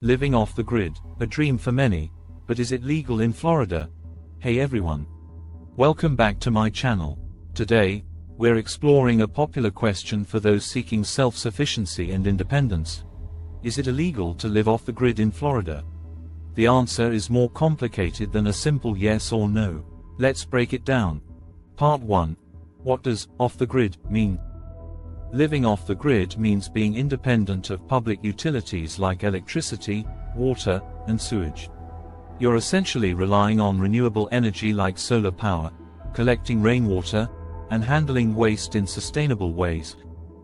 Living off the grid, a dream for many, but is it legal in Florida? Hey everyone. Welcome back to my channel. Today, we're exploring a popular question for those seeking self-sufficiency and independence. Is it illegal to live off the grid in Florida? The answer is more complicated than a simple yes or no. Let's break it down. Part 1. What does off the grid mean? Living off the grid means being independent of public utilities like electricity, water, and sewage. You're essentially relying on renewable energy like solar power, collecting rainwater, and handling waste in sustainable ways.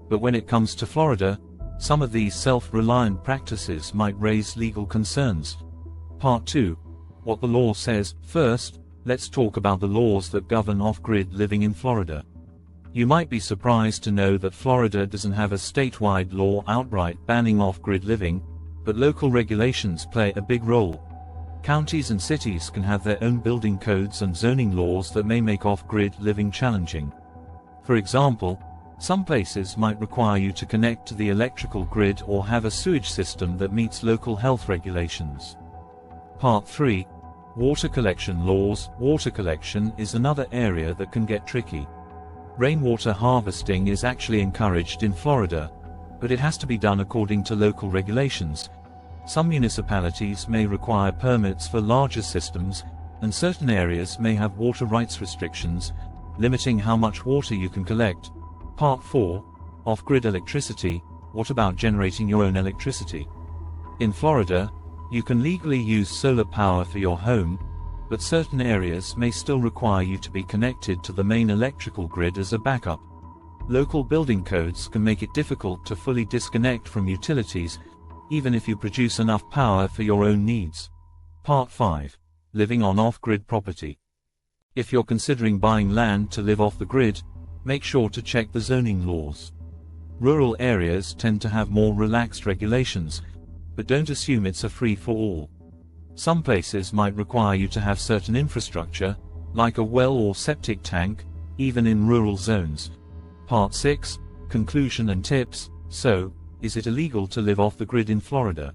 But when it comes to Florida, some of these self-reliant practices might raise legal concerns. Part 2. What the law says. First, let's talk about the laws that govern off-grid living in Florida. You might be surprised to know that Florida doesn't have a statewide law outright banning off-grid living, but local regulations play a big role. Counties and cities can have their own building codes and zoning laws that may make off-grid living challenging. For example, some places might require you to connect to the electrical grid or have a sewage system that meets local health regulations. Part 3. Water collection laws. Water collection is another area that can get tricky. Rainwater harvesting is actually encouraged in Florida, but it has to be done according to local regulations. Some municipalities may require permits for larger systems, and certain areas may have water rights restrictions, limiting how much water you can collect. Part 4. Off-grid electricity. What about generating your own electricity? In Florida, you can legally use solar power for your home, but certain areas may still require you to be connected to the main electrical grid as a backup. Local building codes can make it difficult to fully disconnect from utilities, even if you produce enough power for your own needs. Part 5. Living on off-grid property. If you're considering buying land to live off the grid, make sure to check the zoning laws. Rural areas tend to have more relaxed regulations, but don't assume it's a free-for-all. Some places might require you to have certain infrastructure, like a well or septic tank, even in rural zones. Part 6. Conclusion and tips. So, is it illegal to live off the grid in Florida?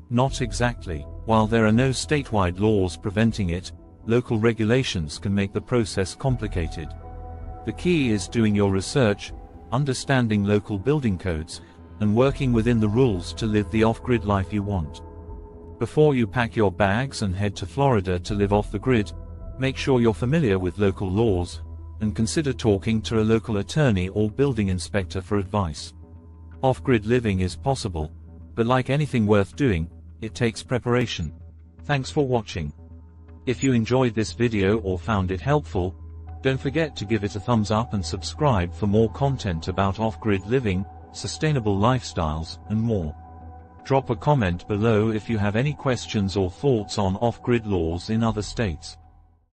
Not exactly. While there are no statewide laws preventing it, local regulations can make the process complicated. The key is doing your research, understanding local building codes, and working within the rules to live the off-grid life you want. Before you pack your bags and head to Florida to live off the grid, make sure you're familiar with local laws, and consider talking to a local attorney or building inspector for advice. Off-grid living is possible, but like anything worth doing, it takes preparation. Thanks for watching. If you enjoyed this video or found it helpful, don't forget to give it a thumbs up and subscribe for more content about off-grid living, sustainable lifestyles, and more. Drop a comment below if you have any questions or thoughts on off-grid laws in other states.